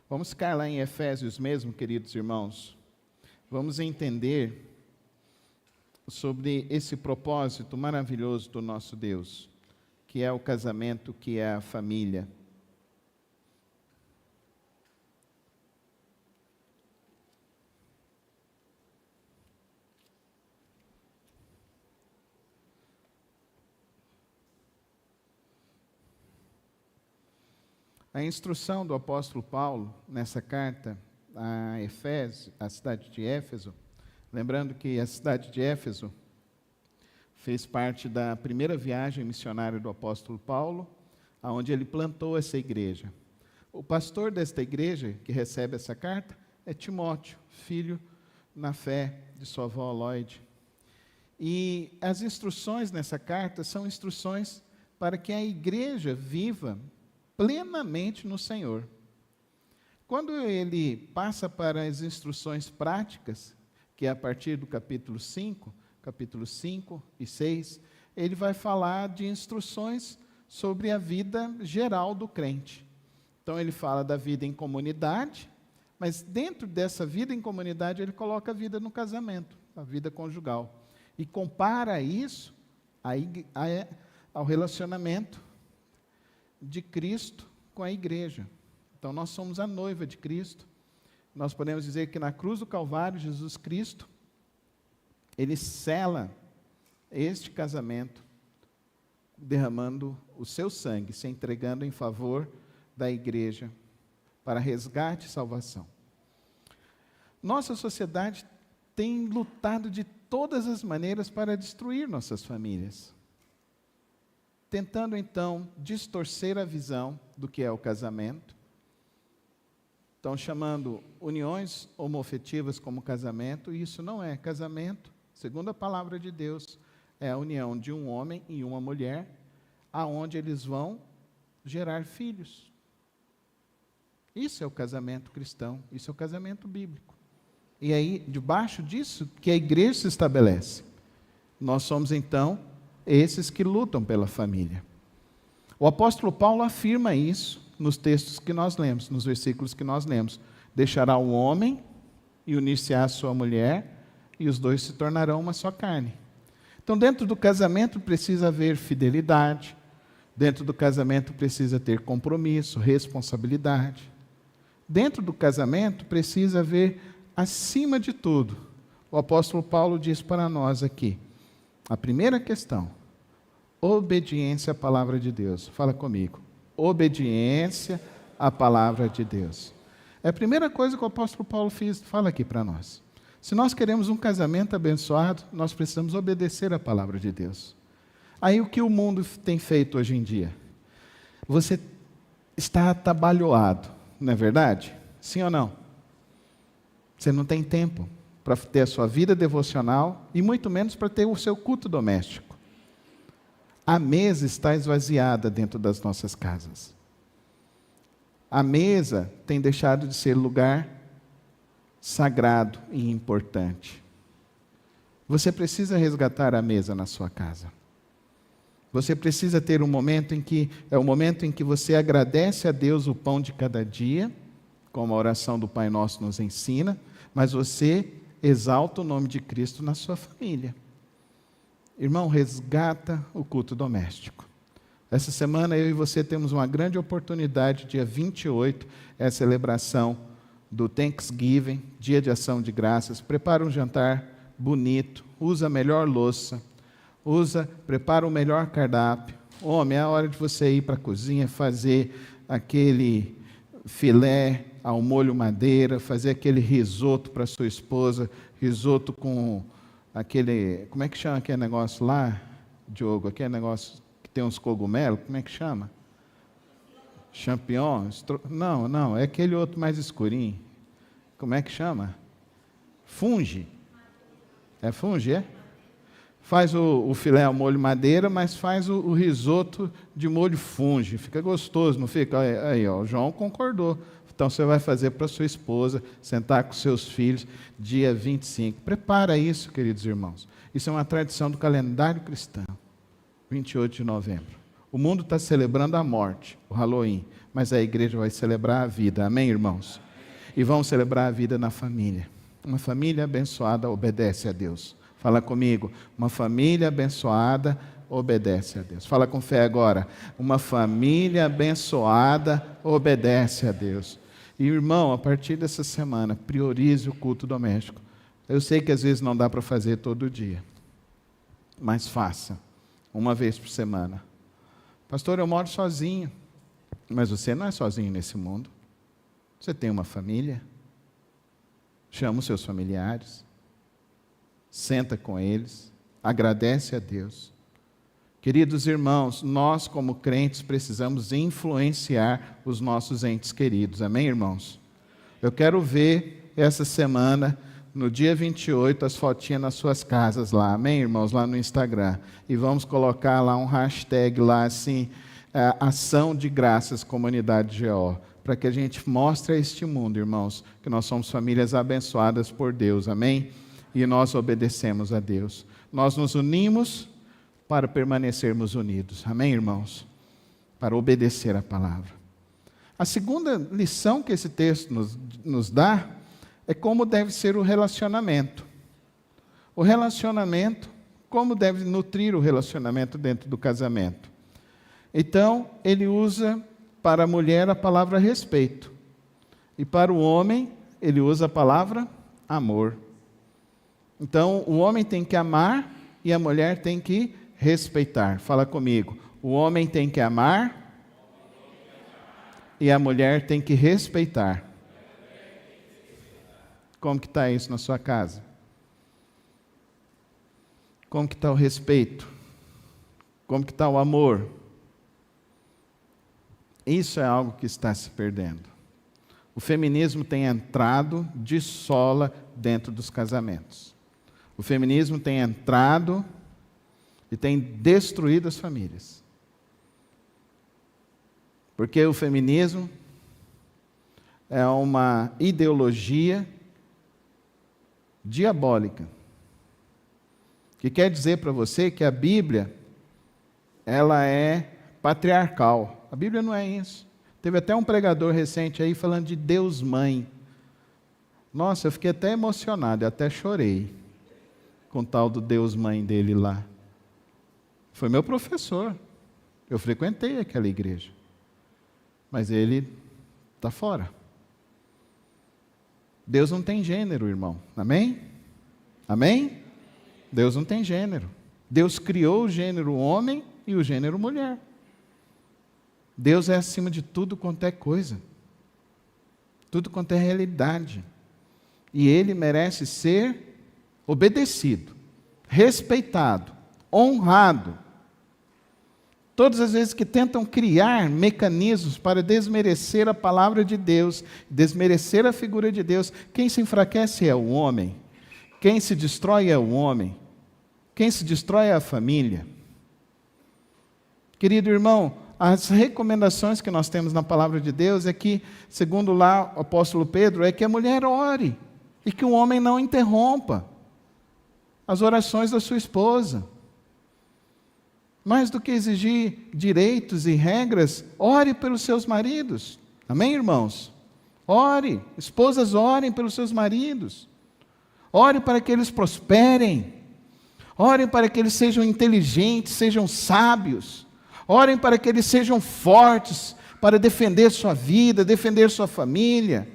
Vamos ficar lá em Efésios mesmo, queridos irmãos. Vamos entender sobre esse propósito maravilhoso do nosso Deus, que é o casamento, que é a família. A instrução do apóstolo Paulo, nessa carta a Efésio, à cidade de Éfeso, lembrando que a cidade de Éfeso fez parte da primeira viagem missionária do apóstolo Paulo, onde ele plantou essa igreja. O pastor desta igreja, que recebe essa carta, é Timóteo, filho na fé de sua avó Lloyd. E as instruções nessa carta são instruções para que a igreja viva plenamente no Senhor. Quando ele passa para as instruções práticas, que é a partir do capítulo 5 e 6, ele vai falar de instruções sobre a vida geral do crente. Então ele fala da vida em comunidade, mas dentro dessa vida em comunidade ele coloca a vida no casamento, a vida conjugal. E compara isso ao relacionamento de Cristo com a igreja. Então nós somos a noiva de Cristo. Nós podemos dizer que na cruz do Calvário, Jesus Cristo, ele sela este casamento, derramando o seu sangue, se entregando em favor da igreja, para resgate e salvação. Nossa sociedade tem lutado de todas as maneiras para destruir nossas famílias, tentando então distorcer a visão do que é o casamento. Estão chamando uniões homoafetivas como casamento, e isso não é casamento. Segundo a palavra de Deus, é a união de um homem e uma mulher, aonde eles vão gerar filhos. Isso é o casamento cristão, isso é o casamento bíblico. E aí, debaixo disso, que a igreja se estabelece. Nós somos então esses que lutam pela família. O apóstolo Paulo afirma isso nos textos que nós lemos, nos versículos que nós lemos. Deixará o homem e unir-se-á à sua mulher, e os dois se tornarão uma só carne. Então, dentro do casamento precisa haver fidelidade, dentro do casamento precisa ter compromisso, responsabilidade. Dentro do casamento precisa haver, acima de tudo, o apóstolo Paulo diz para nós aqui, a primeira questão, obediência à palavra de Deus. Fala comigo. Obediência à palavra de Deus. É a primeira coisa que o apóstolo Paulo fala aqui para nós. Se nós queremos um casamento abençoado, nós precisamos obedecer à palavra de Deus. Aí o que o mundo tem feito hoje em dia? Você está atabalhoado, não é verdade? Sim ou não? Você não tem tempo para ter a sua vida devocional e muito menos para ter o seu culto doméstico. A mesa está esvaziada dentro das nossas casas. A mesa tem deixado de ser lugar sagrado e importante. Você precisa resgatar a mesa na sua casa. Você precisa ter um momento em que, é o momento em que você agradece a Deus o pão de cada dia, como a oração do Pai Nosso nos ensina, mas você exalta o nome de Cristo na sua família. Irmão, resgata o culto doméstico. Essa semana eu e você temos uma grande oportunidade, dia 28, é a celebração do Thanksgiving, Dia de Ação de Graças. Prepara um jantar bonito, usa a melhor louça, prepara o melhor cardápio. Homem, é a hora de você ir para a cozinha, fazer aquele filé ao molho madeira, fazer aquele risoto para sua esposa, risoto com aquele, como é que chama aquele negócio lá, Diogo? Aquele negócio que tem uns cogumelos, como é que chama? Champignon? Não, é aquele outro mais escurinho. Como é que chama? Funge. É funge, é? Faz o filé ao molho madeira, mas faz o risoto de molho funge. Fica gostoso, não fica? Aí, ó, o João concordou. Então você vai fazer para sua esposa, sentar com seus filhos, dia 25. Prepara isso, queridos irmãos. Isso é uma tradição do calendário cristão. 28 de novembro. O mundo está celebrando a morte, o Halloween, mas a igreja vai celebrar a vida, amém, irmãos? E vamos celebrar a vida na família. Uma família abençoada obedece a Deus. Fala comigo, uma família abençoada obedece a Deus. Fala com fé agora, uma família abençoada obedece a Deus. E irmão, a partir dessa semana, priorize o culto doméstico. Eu sei que às vezes não dá para fazer todo dia, mas faça, uma vez por semana. Pastor, eu moro sozinho. Mas você não é sozinho nesse mundo. Você tem uma família. Chama os seus familiares. Senta com eles. Agradece a Deus. Queridos irmãos, nós como crentes precisamos influenciar os nossos entes queridos. Amém, irmãos? Eu quero ver essa semana, no dia 28, as fotinhas nas suas casas lá. Amém, irmãos? Lá no Instagram. E vamos colocar lá um hashtag lá assim, Ação de Graças Comunidade GO, para que a gente mostre a este mundo, irmãos, que nós somos famílias abençoadas por Deus. Amém? E nós obedecemos a Deus. Nós nos unimos para permanecermos unidos. Amém, irmãos? Para obedecer a palavra. A segunda lição que esse texto nos dá é como deve ser o relacionamento. O relacionamento, como deve nutrir o relacionamento dentro do casamento. Então, ele usa para a mulher a palavra respeito. E para o homem, ele usa a palavra amor. Então, o homem tem que amar e a mulher tem que respeitar. Fala comigo. O homem tem que amar e a mulher tem que respeitar. Como que está isso na sua casa? Como que está o respeito? Como que está o amor? Isso é algo que está se perdendo. O feminismo tem entrado de sola dentro dos casamentos. O feminismo tem entrado e tem destruído as famílias. Porque o feminismo é uma ideologia diabólica, que quer dizer para você que a Bíblia, ela é patriarcal. A Bíblia não é isso. Teve até um pregador recente aí falando de Deus Mãe. Nossa, eu fiquei até emocionado, eu até chorei com o tal do Deus Mãe dele lá. Foi meu professor. Eu frequentei aquela igreja. Mas ele está fora. Deus não tem gênero, irmão. Amém? Amém? Deus não tem gênero. Deus criou o gênero homem e o gênero mulher. Deus é acima de tudo quanto é coisa. Tudo quanto é realidade. E Ele merece ser obedecido, respeitado, honrado. Todas as vezes que tentam criar mecanismos para desmerecer a palavra de Deus, desmerecer a figura de Deus, quem se enfraquece é o homem. Quem se destrói é o homem. Quem se destrói é a família. Querido irmão, as recomendações que nós temos na palavra de Deus é que, segundo lá o apóstolo Pedro, é que a mulher ore e que o homem não interrompa as orações da sua esposa. Mais do que exigir direitos e regras, ore pelos seus maridos. Amém, irmãos? Ore, esposas orem pelos seus maridos. Ore para que eles prosperem. Orem para que eles sejam inteligentes, sejam sábios. Orem para que eles sejam fortes, para defender sua vida, defender sua família.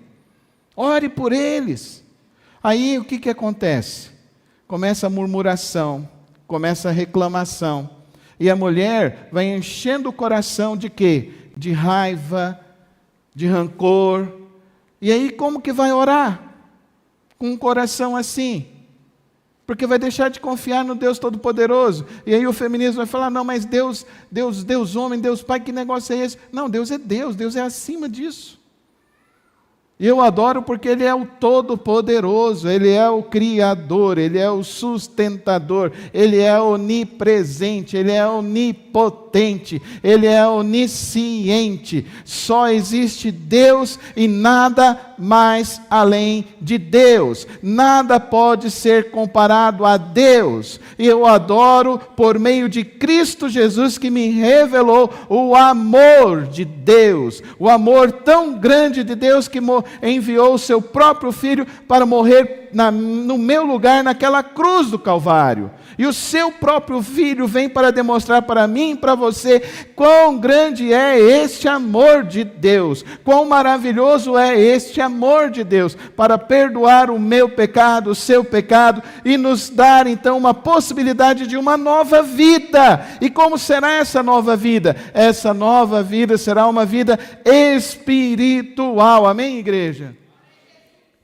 Ore por eles. Aí o que acontece? Começa a murmuração, começa a reclamação. E a mulher vai enchendo o coração de quê? De raiva, de rancor. E aí como que vai orar? Com um coração assim? Porque vai deixar de confiar no Deus Todo-Poderoso. E aí o feminismo vai falar, não, mas Deus homem, Deus Pai, que negócio é esse? Não, Deus é acima disso. E eu adoro porque Ele é o Todo-Poderoso, Ele é o Criador, Ele é o Sustentador, Ele é onipresente, Ele é onipotente, Ele é onisciente. Só existe Deus e nada mais além de Deus. Nada pode ser comparado a Deus. E eu adoro por meio de Cristo Jesus, que me revelou o amor de Deus, o amor tão grande de Deus que enviou o seu próprio Filho para morrer no meu lugar naquela cruz do Calvário. E o seu próprio Filho vem para demonstrar para mim e para você quão grande é este amor de Deus, quão maravilhoso é este amor de Deus, para perdoar o meu pecado, o seu pecado, e nos dar então uma possibilidade de uma nova vida. E como será essa nova vida? Essa nova vida será uma vida espiritual. Amém, igreja?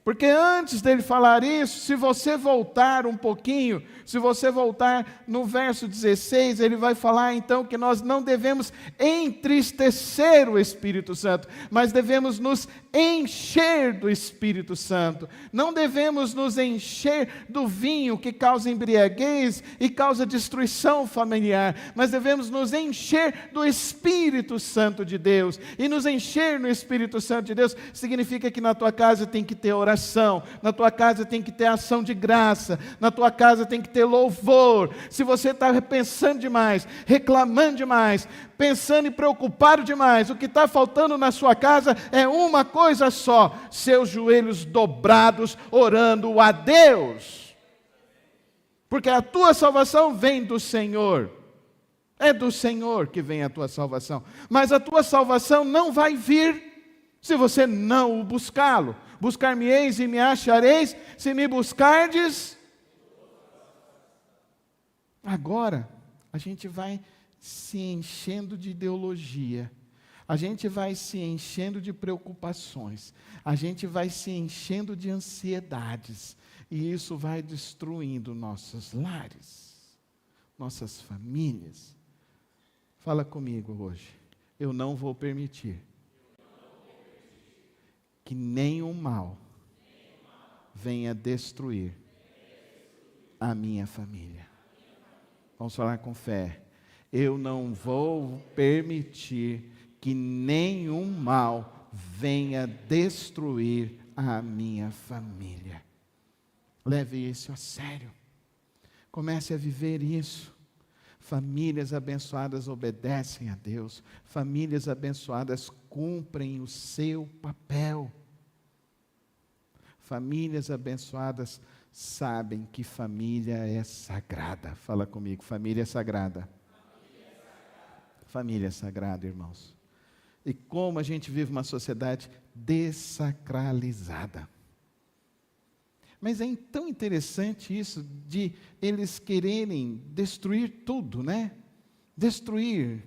Porque antes dele falar isso, se você voltar um pouquinho, se você voltar no verso 16, ele vai falar então que nós não devemos entristecer o Espírito Santo, mas devemos nos encher do Espírito Santo. Não devemos nos encher do vinho que causa embriaguez e causa destruição familiar, mas devemos nos encher do Espírito Santo de Deus. E nos encher no Espírito Santo de Deus significa que na tua casa tem que ter oração, na tua casa tem que ter ação de graça, na tua casa tem que ter louvor. Se você está pensando demais, reclamando demais, pensando e preocupado demais, o que está faltando na sua casa é uma coisa só: seus joelhos dobrados, orando a Deus. Porque a tua salvação vem do Senhor. É do Senhor que vem a tua salvação. Mas a tua salvação não vai vir se você não o buscá-lo. Buscar-me-eis e me achareis, se me buscardes. Agora, a gente vai se enchendo de ideologia, a gente vai se enchendo de preocupações, a gente vai se enchendo de ansiedades, e isso vai destruindo nossos lares, nossas famílias. Fala comigo hoje. Eu não vou permitir que nenhum mal venha destruir a minha família. Vamos falar com fé. Eu não vou permitir que nenhum mal venha destruir a minha família. Leve isso a sério. Comece a viver isso. Famílias abençoadas obedecem a Deus. Famílias abençoadas cumprem o seu papel. Famílias abençoadas sabem que família é sagrada. Fala comigo, família é sagrada. Família é sagrada, irmãos. E como a gente vive uma sociedade dessacralizada. Mas é tão interessante isso de eles quererem destruir tudo, né? Destruir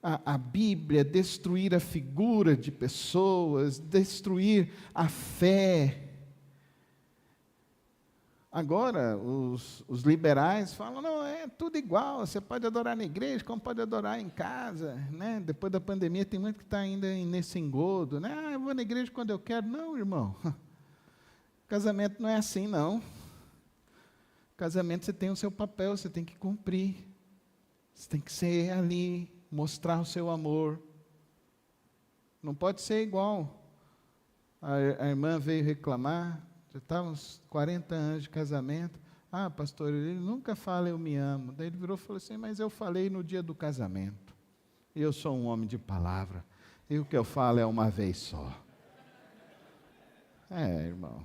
a Bíblia, destruir a figura de pessoas, destruir a fé. Agora, os liberais falam, não, é tudo igual, você pode adorar na igreja, como pode adorar em casa, né? Depois da pandemia, tem muito que está ainda nesse engodo, né? Ah, eu vou na igreja quando eu quero. Não, irmão, casamento não é assim, não. Casamento, você tem o seu papel, você tem que cumprir, você tem que ser ali, mostrar o seu amor. Não pode ser igual. A irmã veio reclamar, já estava uns 40 anos de casamento. Ah, pastor, ele nunca fala eu me amo. Daí ele virou e falou assim, mas eu falei no dia do casamento. E eu sou um homem de palavra. E o que eu falo é uma vez só. É, irmão.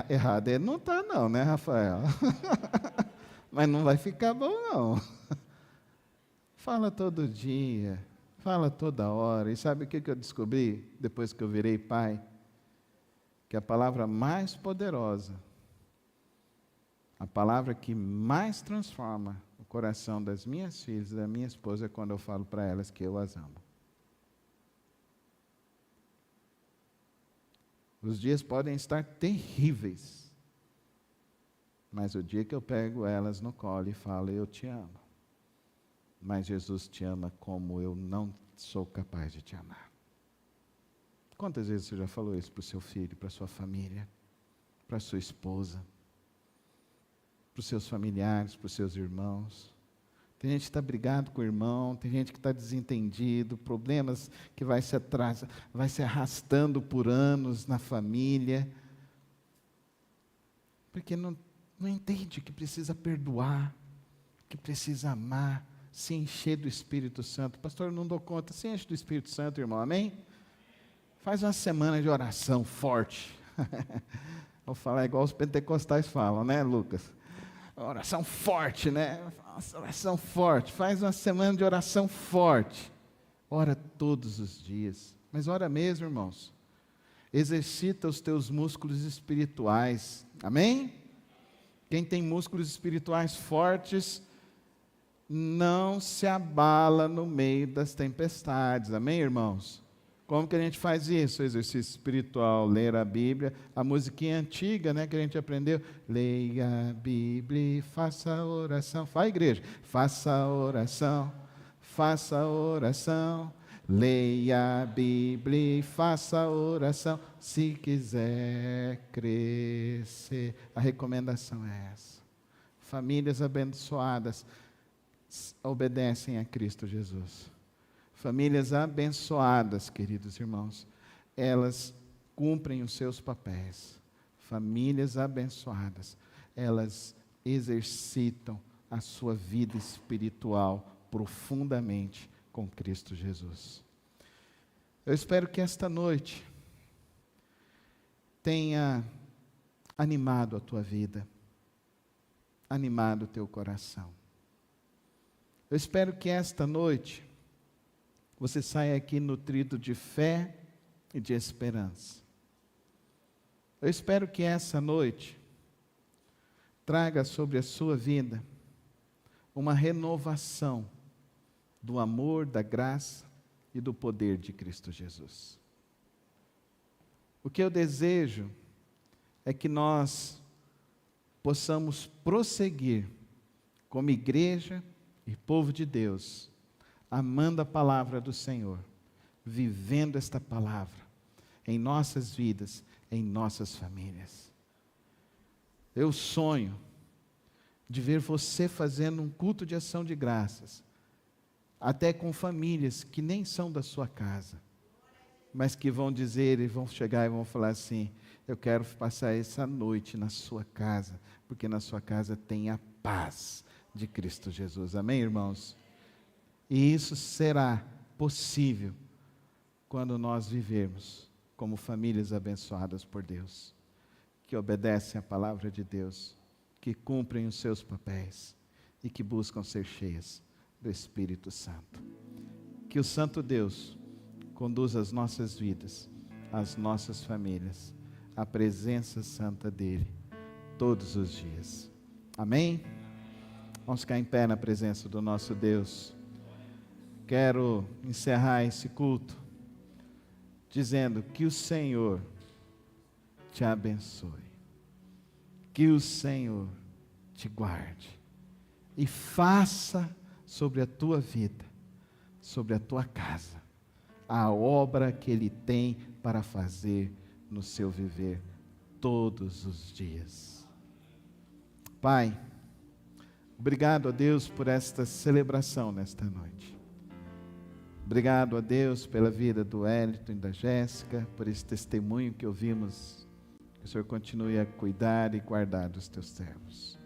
Errado ele não está não, né, Rafael? Mas não vai ficar bom, não. Fala todo dia, fala toda hora. E sabe o que eu descobri depois que eu virei pai? Que a palavra mais poderosa, a palavra que mais transforma o coração das minhas filhas e da minha esposa é quando eu falo para elas que eu as amo. Os dias podem estar terríveis, mas o dia que eu pego elas no colo e falo, eu te amo, mas Jesus te ama como eu não sou capaz de te amar. Quantas vezes você já falou isso para o seu filho, para a sua família, para a sua esposa, para os seus familiares, para os seus irmãos? Tem gente que está brigado com o irmão, tem gente que está desentendido, problemas que vai se arrastando por anos na família, porque não entende que precisa perdoar, que precisa amar, se encher do Espírito Santo. Pastor, eu não dou conta. Se enche do Espírito Santo, irmão, amém? Faz uma semana de oração forte. Vou falar igual os pentecostais falam, né, Lucas? Oração forte, né? Oração forte. Faz uma semana de oração forte. Ora todos os dias. Mas ora mesmo, irmãos. Exercita os teus músculos espirituais. Amém? Quem tem músculos espirituais fortes não se abala no meio das tempestades. Amém, irmãos? Como que a gente faz isso? O exercício espiritual, ler a Bíblia, a musiquinha antiga, né, que a gente aprendeu. Leia a Bíblia e faça a oração. Fala, igreja. Faça a oração, faça a oração. Leia a Bíblia e faça a oração, se quiser crescer. A recomendação é essa. Famílias abençoadas obedecem a Cristo Jesus. Famílias abençoadas, queridos irmãos, elas cumprem os seus papéis. Famílias abençoadas, elas exercitam a sua vida espiritual profundamente com Cristo Jesus. Eu espero que esta noite tenha animado a tua vida, animado o teu coração. Eu espero que esta noite você saia aqui nutrido de fé e de esperança. Eu espero que essa noite traga sobre a sua vida uma renovação do amor, da graça e do poder de Cristo Jesus. O que eu desejo é que nós possamos prosseguir como igreja e povo de Deus, amando a palavra do Senhor, vivendo esta palavra em nossas vidas, em nossas famílias. Eu sonho de ver você fazendo um culto de ação de graças, até com famílias que nem são da sua casa, mas que vão dizer e vão chegar e vão falar assim: eu quero passar essa noite na sua casa, porque na sua casa tem a paz de Cristo Jesus. Amém, irmãos? E isso será possível quando nós vivermos como famílias abençoadas por Deus, que obedecem à palavra de Deus, que cumprem os seus papéis e que buscam ser cheias do Espírito Santo. Que o Santo Deus conduza as nossas vidas, as nossas famílias, à presença santa dEle, todos os dias. Amém? Vamos ficar em pé na presença do nosso Deus. Quero encerrar esse culto dizendo que o Senhor te abençoe, que o Senhor te guarde e faça sobre a tua vida, sobre a tua casa, a obra que Ele tem para fazer no seu viver todos os dias. Pai, obrigado a Deus por esta celebração nesta noite. Obrigado a Deus pela vida do Wellington e da Jéssica, por esse testemunho que ouvimos. Que o Senhor continue a cuidar e guardar dos teus servos.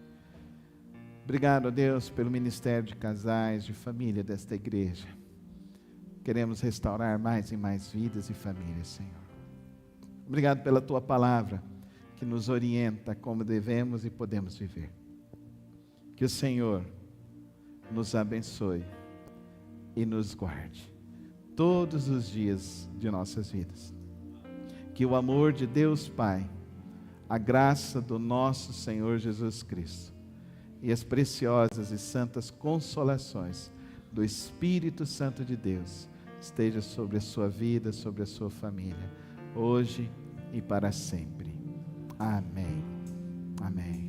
Obrigado a Deus pelo ministério de casais, de família desta igreja. Queremos restaurar mais e mais vidas e famílias, Senhor. Obrigado pela tua palavra, que nos orienta como devemos e podemos viver. Que o Senhor nos abençoe e nos guarde todos os dias de nossas vidas. Que o amor de Deus Pai, a graça do nosso Senhor Jesus Cristo e as preciosas e santas consolações do Espírito Santo de Deus esteja sobre a sua vida, sobre a sua família, hoje e para sempre. Amém. Amém.